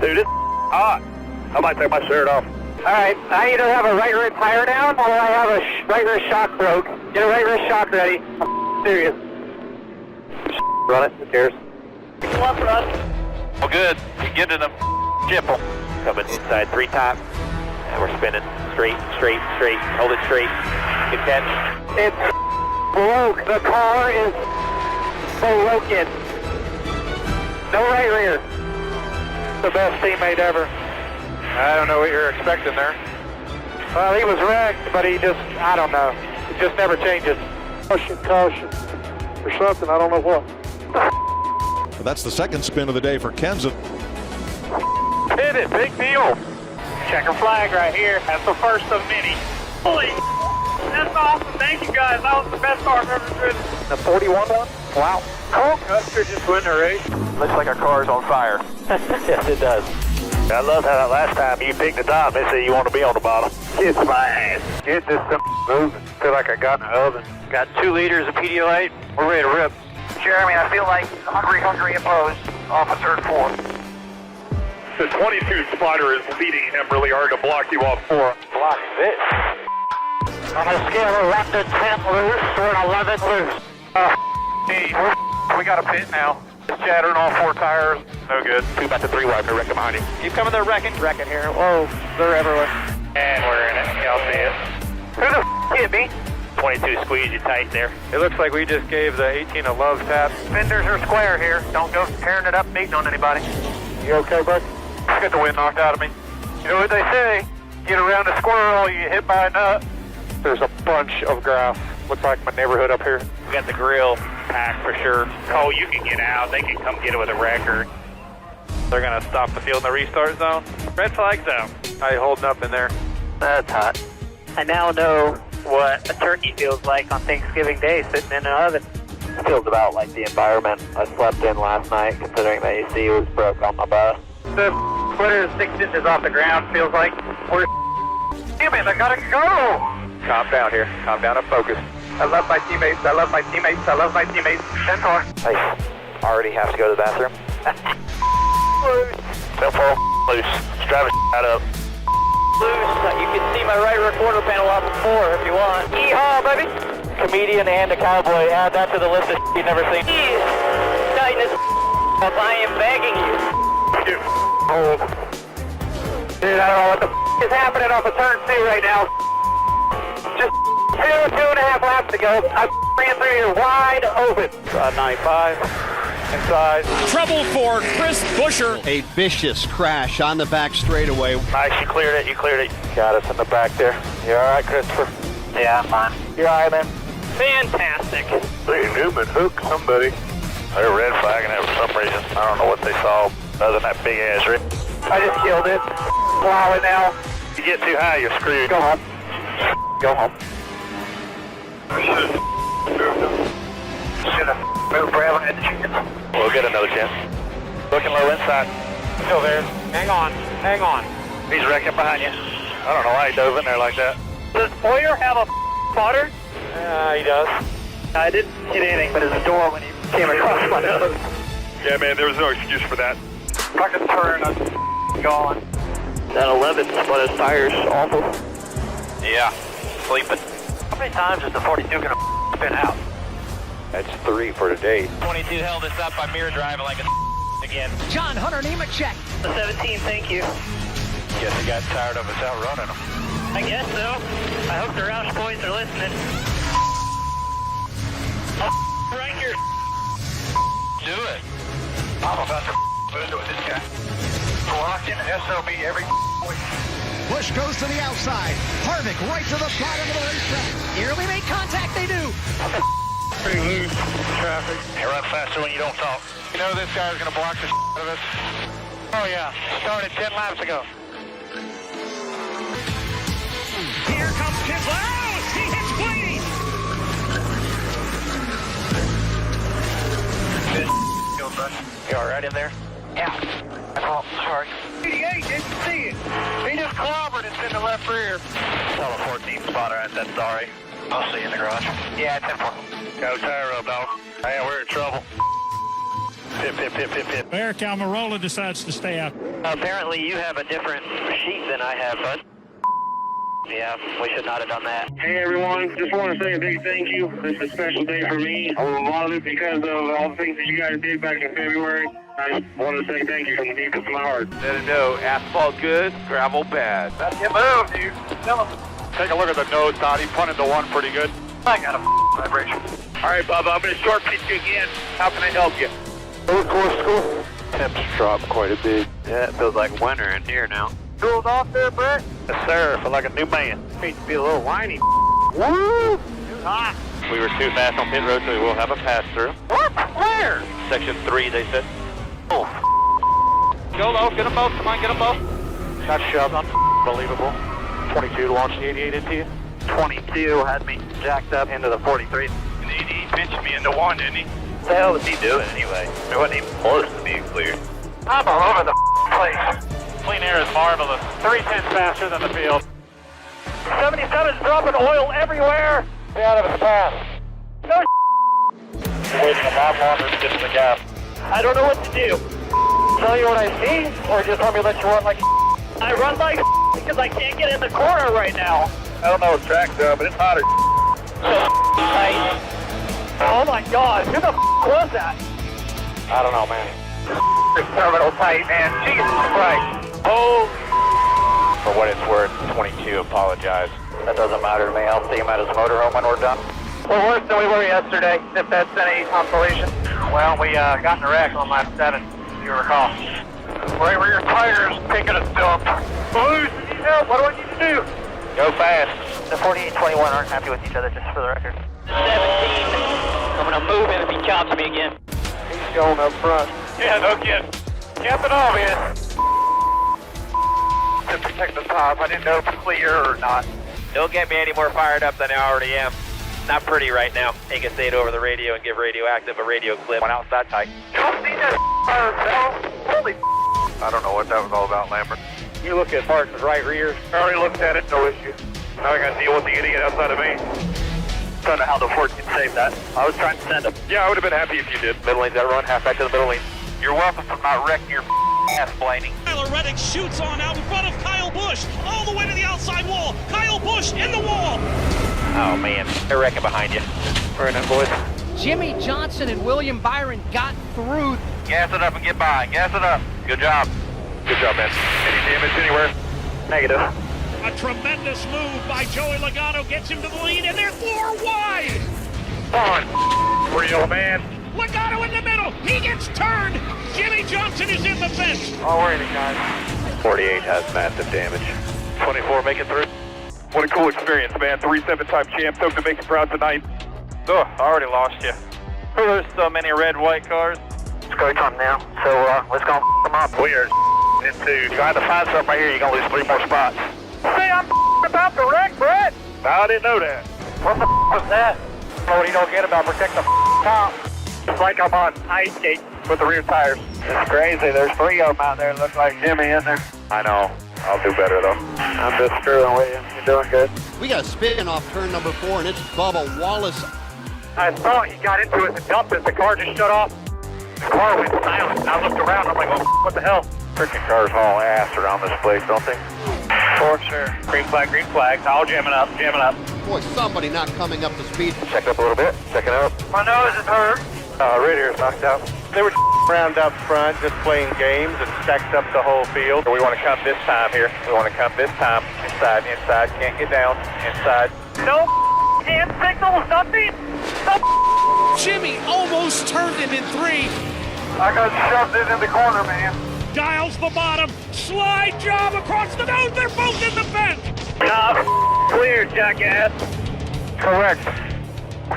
Dude, it's hot. I might take my shirt off. Alright, I either have a right rear tire down or I have a right rear shock broke. Get a right rear shock ready. I'm serious. Run it, who cares? Come on, run. Well, good. You get in them. Chip them. Coming inside 3 times. And we're spinning. Straight, straight, straight. Hold it straight. Good catch. It's broke. The car is broken. No right rear. The best teammate ever. I don't know what you're expecting there. Well, he was wrecked, but he just, I don't know. It just never changes. Caution. Or something, I don't know what. Well, that's the second spin of the day for Kenza. Hit it, big deal. Checker flag right here. That's the first of many. Holy, that's awesome. Thank you guys. That was the best car I've ever driven. The 41 one? Wow. Cool. Custer just win the race. Looks like our car's on fire. Yes, it does. I love how that last time you picked the top, they say you want to be on the bottom. Kiss my ass. Get this moving. Feel like I got in the oven. Got 2 liters of Pedialyte. We're ready to rip. Jeremy, I feel like hungry opposed off of turn 4. The 22 spotter is leading him really hard to block you off 4. Block this. On a scale of 1 to 10 loose, we're an 11 loose. We got a pit now. It's shattering all 4 tires. No good. 2 about the 3 wide. They're wrecking behind you. Keep coming, they're wrecking. Wrecking here. Whoa, they're everywhere. And we're in it. Y'all see it. Who the hit me? 22 squeeze you tight there. It looks like we just gave the 18 a love tap. Fenders are square here. Don't go tearing it up, beating on anybody. You okay, bud? Get the wind knocked out of me. You know what they say? Get around a squirrel, you get hit by a nut. There's a bunch of grass. Looks like my neighborhood up here. We got the grill packed for sure. Cole, you can get out. They can come get it with a wrecker. They're going to stop the field in the restart zone. Red flag zone. How you holding up in there? That's hot. I now know what a turkey feels like on Thanksgiving Day sitting in an oven. It feels about like the environment I slept in last night, considering the AC was broke on my bus. The splitter is 6 inches off the ground, feels like we're damn it, I gotta go! Calm down here. Calm down and focus. I love my teammates, I love my teammates, I love my teammates. 10-4. I already have to go to the bathroom. Don't fall loose. Just drive it out up. Loose. You can see my right rear quarter panel off of 4 if you want. Yeehaw, baby! Comedian and a cowboy, add that to the list of you've never seen. Tighten this I am begging you. Hold. Dude, I don't know what the is happening off of turn 2 right now. Just 2.5 laps to go. I ran through here wide open. 95. Inside. Trouble for Chris Buescher. A vicious crash on the back straightaway. Nice, you cleared it, you cleared it. Got us in the back there. You all right, Christopher? Yeah, I'm fine. You all right, man? Fantastic. Hey, Newman hooked somebody. They're red flagging it for some reason. I don't know what they saw other than that big ass rip. I just killed it. Plow it now. If you get too high, you're screwed. Go home. Go home. Should have moved for having a chance. We'll get another chance. Looking low inside. Still there. Hang on. Hang on. He's wrecking behind you. I don't know why he dove in there like that. Does Boyer have a spotter? He does. I didn't hit anything but his door when he came across my nose. Yeah, man, there was no excuse for that. If I could turn, I'm gone. That 11 split his tires, awful. Yeah, sleeping. How many times is the 42 going to spin out? That's 3 for today. 22 held us up by mirror driving like a again. John Hunter, Nemechek. The 17, thank you. Guess he got tired of us outrunning him. I guess so. I hope the Roush boys are listening. Right here. Do it. I'm about to move with this guy. Blocking SOB every week. Busch goes to the outside. Harvick right to the bottom of the racetrack. Nearly made contact, they do. Pretty loose traffic. They run faster when you don't talk. You know this guy's going to block the out of us? Oh, yeah. Started 10 laps ago. Here comes Keselowski. He hits Wayne. You all right in there? Yeah. Oh, sorry. 88, didn't see it. He just clobbered us in the left rear. Tell the 14 spotter I said sorry. I'll see you in the garage. Yeah, 10-4. Go tire up, dog. Hey, we're in trouble. Eric Almirola decides to stay out. Apparently you have a different sheet than I have, bud. Yeah, we should not have done that. Hey everyone, just want to say a big thank you. This is a special day for me. A lot of it because of all the things that you guys did back in February. I just want to say thank you from the deepest of my heart. Let it know, asphalt good, gravel bad. That's your move, dude. Tell him. Take a look at the nose, Todd. He punted the one pretty good. I got a vibration. All right, Bubba, I'm going to short pitch you again. How can I help you? School. Temps dropped quite a bit. Yeah, it feels like winter in here now. School's off there, Brett? Yes, sir. I feel like a new man. Needs to be a little whiny. Woo! Hot. We were too fast on pit road, so we will have a pass-through. What? Where? Section 3, they said. Oh. Go low, get them both. Come on, get them both. Got shoved. Unbelievable. 22 launched the 88 into you. 22 had me jacked up into the 43. He pinched me into one, didn't he? What the hell was he doing anyway? It wasn't even close to being clear. I'm all over the place. Clean air is marvelous. 3/10 faster than the field. 77's dropping oil everywhere. Stay out of his path. No. You're waiting a lot longer to get to the gap. I don't know what to do. Tell you what I see, or just want me to let you run like I run like because I can't get in the corner right now. I don't know what track's doing, but it's hotter. Tight. Oh my God, who the was that? I don't know, man. Terminal tight, man. Jesus Christ. Oh! For what it's worth, 22, apologize. That doesn't matter to me. I'll see him at his motorhome when we're done. We're worse than we were yesterday, if that's any consolation. Well, we got in a wreck on lap 7, if you recall. Right where your tires taking a dump. Blues, you need help? What do I need to do? Go fast. The 48 and 21 aren't happy with each other, just for the record. 17. I'm going to move him if he chops me again. He's going up front. Yeah, no kidding. Cap it off, man. To protect the top, I didn't know if it's clear or not. Don't get me any more fired up than I already am. Not pretty right now. You can say it over the radio and give Radioactive a radio clip. Went outside tight. You don't see that fire bell? Holy I don't know what that was all about, Lambert. You look at Martin's right rear. I already looked at it, no issue. Now I got to deal with the idiot outside of me. Don't know how the Ford can save that. I was trying to send him. Yeah, I would have been happy if you did. Middle lane's got to run, half back to the middle lane. You're welcome for not wrecking your ass, Blaney. Tyler Reddick shoots on out in front of Kyle Busch, all the way to the outside wall. Kyle Busch in the wall. Oh, man. They're wrecking behind you. Very nice, boys. Jimmy Johnson and William Byron got through. Gas it up and get by. Gas it up. Good job. Good job, man. Any damage anywhere? Negative. A tremendous move by Joey Logano gets him to the lead, and they're 4 wide. On. Real man. Logano in the middle. He gets turned. Jimmy Johnson is in the fence. Alrighty, guys. 48 has massive damage. 24, make it through. What a cool experience, man. 3 7-time champs. Hope to make you proud tonight. Oh, I already lost you. There's so many red, white cars. It's go time now, so let's go them up. We are into. You're going to find something right here. You're going to lose 3 more spots. Say I'm about to wreck, Brett. I didn't know that. What the was that? What you don't get about protect the top. It's like I'm on ice skate with the rear tires. It's crazy. There's 3 of them out there. Look like Jimmy in there. I know. I'll do better, though. I'm just screwing with you. You're doing good. We got a spin off turn number 4, and it's Bubba Wallace. I thought he got into it and dumped it. The car just shut off. The car went silent. I looked around. I'm like, oh, what the hell? Freaking cars haul ass around this place, don't they? For sure. Green flag, all jamming up, Boy, somebody not coming up to speed. Check it up a little bit. Check it out. My nose is hurt. Radiator's knocked out. They were around up front, just playing games and stacked up the whole field. We want to come this time here. We want to come this time. Inside, can't get down. Inside. No hand signals, nothing. No. Jimmy almost turned him in 3. I got shoved in the corner, man. Dials the bottom. Slide job across the nose. They're both in the fence. Clear, jackass. Correct.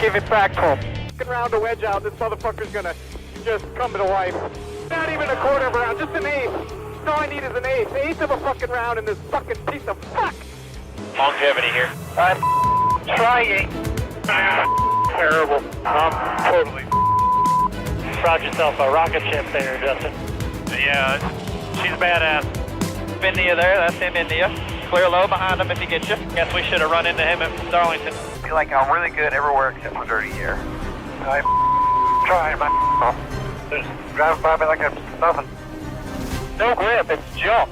Give it back to him. Round a wedge out. This motherfucker's gonna just come to life. Not even a quarter of a round, just an eighth. All I need is an eighth. Eighth of a fucking round in this fucking piece of fuck. Longevity here. I'm trying. Terrible. Totally. Brought yourself a rocket ship there, Justin. Yeah, she's badass. India there. That's him, India. Clear low behind him if he gets you. Guess we should have run into him at Darlington. I feel like I'm really good everywhere except for dirty air. I'm trying my Just driving by me like it's nothing. No grip, it's junk.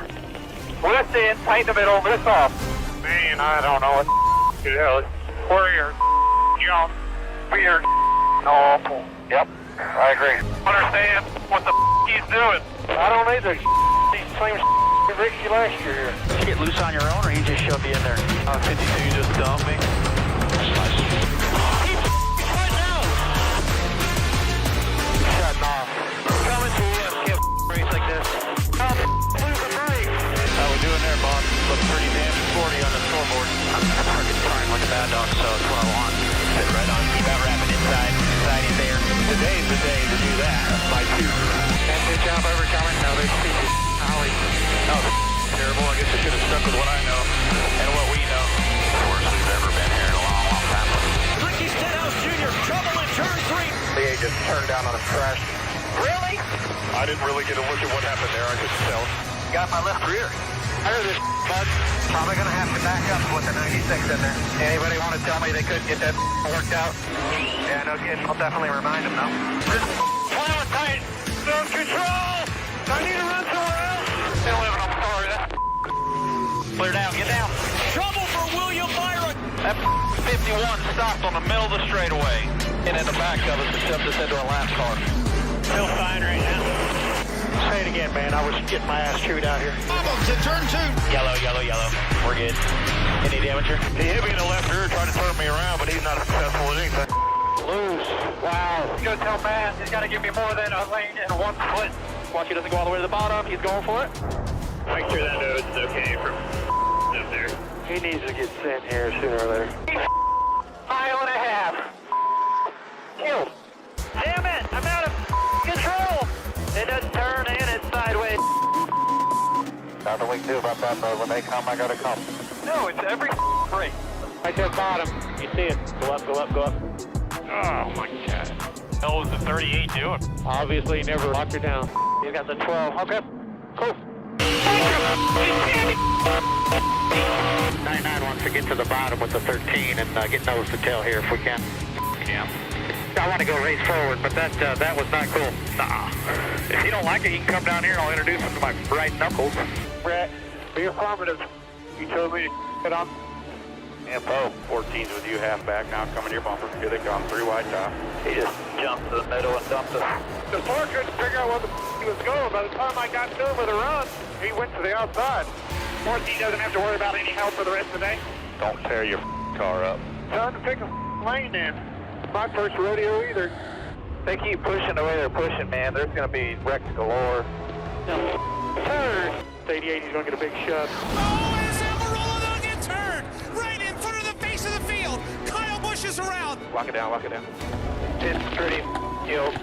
Lift in, tighten the middle, lift off. Man, I don't know what the hell. Where your junk, weird, awful. Yep, I agree. Understand what the he's doing. I don't either. He's the same Ricky last year. Did you get loose on your own, or he just shoved you in there? 52 just dumped me. Shutting off. Coming to you, can't race like this. Lose the brake. How we doing there, boss? Look pretty damn sporty on the scoreboard. I'm freaking trying like a bad dog, so it's what I want. Sit right on, keep out wrapping inside in there. Today's the day to do that. By 2. Can't do job overcoming. No, there's pieces. Holly. Oh, terrible. I guess I should have stuck with what I know and what we know. The worst we've ever been here in a long, long time. Ricky Stenhouse Jr. trouble in turn 3. The just turned down on a crash. Really? I didn't really get a look at what happened there. I just fell. Got my left rear. I heard this, bud. Probably gonna have to back up with the 96 in there. Anybody want to tell me they couldn't get that worked out? Yeah, no kidding. I'll definitely remind them, though. Plow it tight. Lose control. I need to run somewhere else. Still living, I'm sorry. Clear down. Get down. Trouble for William Byron. That 51 stopped on the middle of the straightaway. And in the back of us and shoved us into a last car. Still fine right now. Say it again, man. I was getting my ass chewed out here. Almost to turn 2. Yellow. We're good. Any damage? He hit me in the left rear, tried to turn me around, but he's not successful at anything. Loose. Wow. Go tell Matt he's got to give me more than a lane and 1 split. Watch he doesn't go all the way to the bottom. He's going for it. Make sure that nose is okay from up there. He needs to get sent here sooner or later. Mile and a half. Killed. Damn it! I'm out of control. It doesn't turn and it's sideways. Nothing we can do about that, though. When they come, I gotta come. No, it's every break. Right there, bottom. You see it. Go up. Oh, my God. Hell was the 38 doing? Obviously, he never locked her down. He's got the 12. Okay. Cool. 99 wants to get to the bottom with the 13 and get nose to tail here if we can. Yeah. I want to go race forward, but that was not cool. Nah. If you don't like it, you can come down here and I'll introduce him to my right knuckles. Brett, Be affirmative. You told me to get on. Info. 14's with you, halfback. Now coming to your bumper. Here they come. 3 wide top. He just jumped to the middle and dumped us. The floor couldn't figure out where the he was going. By the time I got to him with a run, he went to the outside. 14 doesn't have to worry about any help for the rest of the day. Don't tear your car up. Time to pick a lane then. My first rodeo either. They keep pushing the way they're pushing, man. There's going to be wrecks galore. Turn. 88, he's going to get a big shove. Oh, and Almirola will get turned right in front of the face of the field. Kyle Busch is around. Lock it down. It's pretty killed.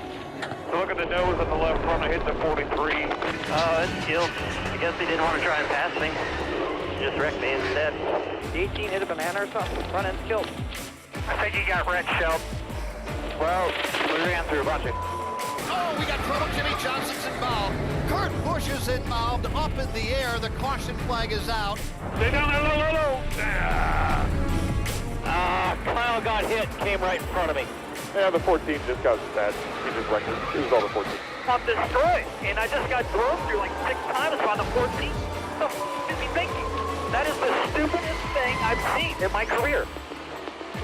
Look at the nose on the left front. I hit the 43. Oh, that's killed. I guess he didn't want to try and pass me. Just wrecked me instead. The 18 hit a banana or something. Front end's killed. I think he got wrecked, Shelp. Well, we ran through a bunch of... Oh, we got trouble. Jimmy Johnson's involved. Kurt Busch is involved. Up in the air. The caution flag is out. Stay down there, low. Kyle got hit and came right in front of me. Yeah, the 14 just got sad. He just wrecked it. It was all the 14. I'm destroyed, and I just got drove through like 6 times on the 14. What the f*** is he thinking? That is the stupidest thing I've seen in my career.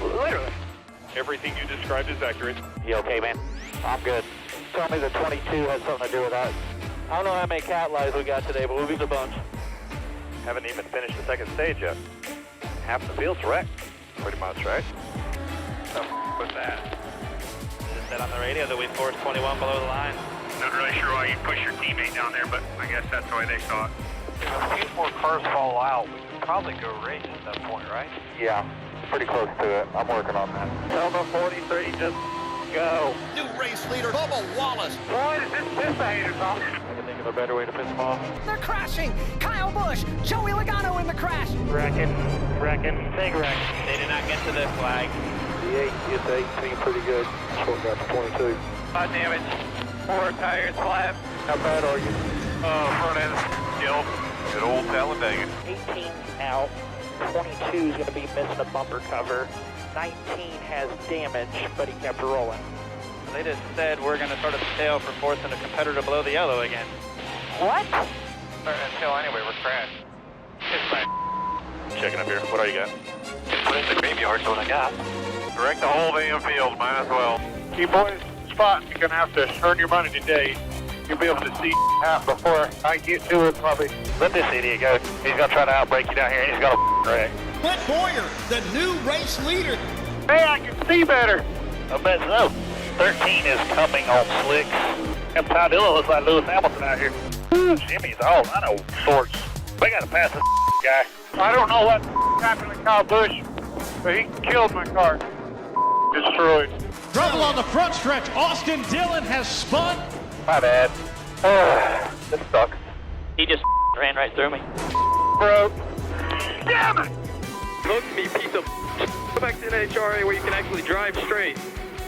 Literally. Everything you described is accurate. You okay, man? I'm good. Tell me the 22 had something to do with that. I don't know how many cat lies we got today, but we'll be a bunch. Haven't even finished the second stage yet. Half the field's wrecked. Pretty much, right? So, what's that? Just said on the radio that we forced 21 below the line. Not really sure why you push your teammate down there, but I guess that's the way they saw it. If a few more cars fall out, we could probably go race at that point, right? Yeah, pretty close to it. I'm working on that. Tell the 43 just go. New race leader, Bubba Wallace. Boy, this is the haters off. I can think of a better way to piss them off. They're crashing. Kyle Busch, Joey Logano in the crash. Wrecking, big wreck. They did not get to this flag. The 8 gets 18 pretty good. Short got to 22. Hot damage. 4 tires flat. How bad are you? Front end still. Good old Talladega. 18 out. 22 is going to be missing a bumper cover. 19 has damage, but he kept rolling. They just said we're going to start at the tail for forcing a competitor below the yellow again. What? Starting at the tail anyway, we're crashed. It's my Checking up here. What do you got? put in the graveyard's what I got. Direct the whole damn field, might as well. You boys, spot, you're gonna have to earn your money today. You'll be able to see half before I get to it, probably. Let this idiot go. He's going to try to outbreak you down here, and he's got a wreck. Clint Boyer, the new race leader. Hey, I can see better. I bet so. 13 is coming on slicks. And Ty Dillon looks like Lewis Hamilton out here. Ooh, Jimmy's all out of sorts. We got to pass this guy. I don't know what happened to Kyle Busch, but he killed my car. Destroyed. Trouble on the front stretch. Austin Dillon has spun. My bad. This sucks. He just ran right through me. Bro. Damn it! Look me, piece of go back to the NHRA where you can actually drive straight.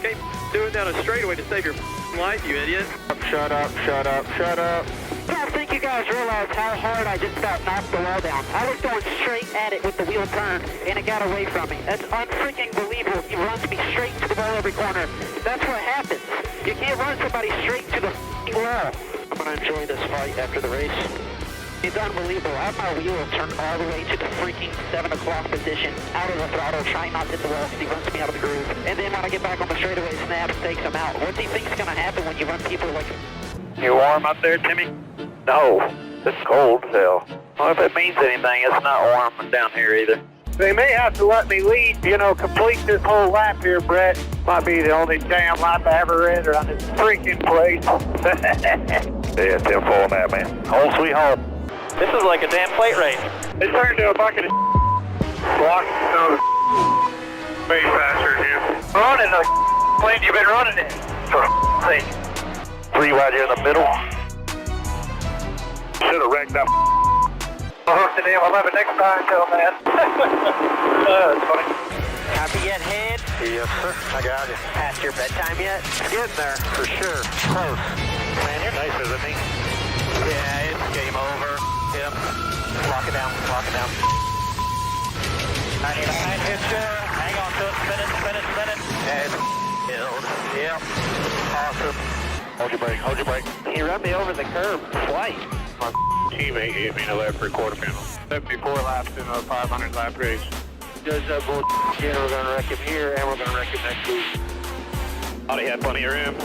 Can't do it down a straightaway to save your life, you idiot. Shut up, shut up, shut up. I don't think you guys realize how hard I just about knocked the wall down. I was going straight at it with the wheel turned, and it got away from me. That's unfreaking believable. He runs me straight to the wall every corner. That's what happens. You can't run somebody straight to the wall. I'm going to enjoy this fight after the race. It's unbelievable. I have my wheel turned all the way to the freaking 7 o'clock position, out of the throttle, trying not to hit the wall because he runs me out of the groove. And then when I get back on the straightaway, snaps, takes him out. What do you think's going to happen when you run people like... You warm up there, Timmy? No. It's cold as hell. Well, if it means anything, it's not warm down here either. They may have to let me lead, complete this whole lap here, Brett. Might be the only damn lap I ever ran around this freaking place. Yeah, Tim, full on that, man. Home sweet home. This is like a damn plate race. It turned into a bucket of block of way faster than you. Running the plane you've been running it. For sake. 3 right here in the middle. Should have wrecked that. I'll hook the damn 11 next time, tell man. That's funny. Copy yet, head? Yes, sir. I got you. Past your bedtime yet? Getting there, for sure. Close. Man, you're nice, isn't he? Yeah, it's game over. Yep. Lock it down, lock it down. I need a high hitcher. Hang on to it. Spin it, spin it, spin it. And killed. Yep. Awesome. Hold your brake, hold your brake. He run me over the curb twice. My teammate hit me in the left rear quarter panel. 74 laps in a 500 lap race. Does that bull again, we're going to wreck him here, and we're going to wreck him next week. Thought he had plenty of room.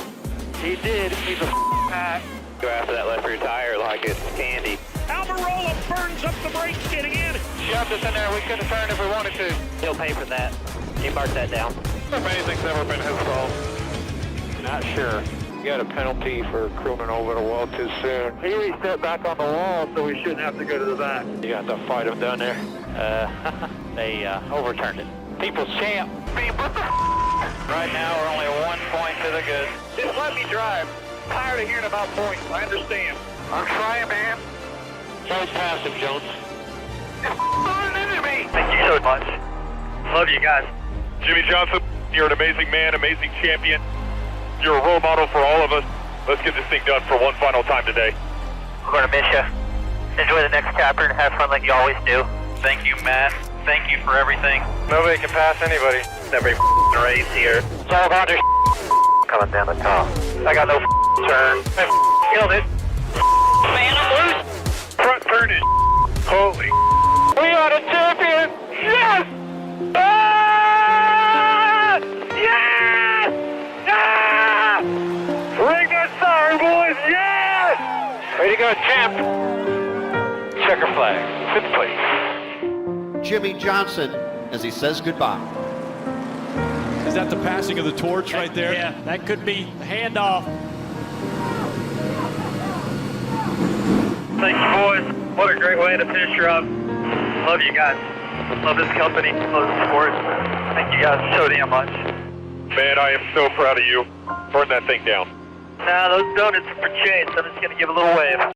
He did. He's a pack. Go after that left rear tire like it's candy. Almirola burns up the brakes getting in. Shoved us in there. We couldn't have turned if we wanted to. He'll pay for that. He marked that down. If anything's ever been his fault. Not sure. You got a penalty for crewing over the wall too soon. He reset back on the wall, so we shouldn't have to go to the back. You got to fight him down there. They overturned it. People's champ. Right now, we're only 1 point to the good. Just let me drive. I'm tired of hearing about points. I understand. I'm trying, man. Charge past him, Jones. Running into me. Thank you so much. Love you guys. Jimmy Johnson, you're an amazing man, amazing champion. You're a role model for all of us. Let's get this thing done for one final time today. We're going to miss you. Enjoy the next chapter and have fun like you always do. Thank you, Matt. Thank you for everything. Nobody can pass anybody. Every race here. It's all about their coming down the top. I got no turn. I killed it. Man, I'm loose. Front turn is holy. We are the champion. Yes! Ah! Yes! Ah! Ring that siren, boys. Yes! Way to go, champ. Checker flag. 5th place. Jimmy Johnson as he says goodbye. Is that the passing of the torch right there? Yeah, that could be handoff. Thank you, boys. What a great way to finish her up. Love you guys. Love this company. Love the sport. Thank you guys so damn much. Man, I am so proud of you. Burn that thing down. Nah, those donuts are for Chase. I'm just going to give a little wave.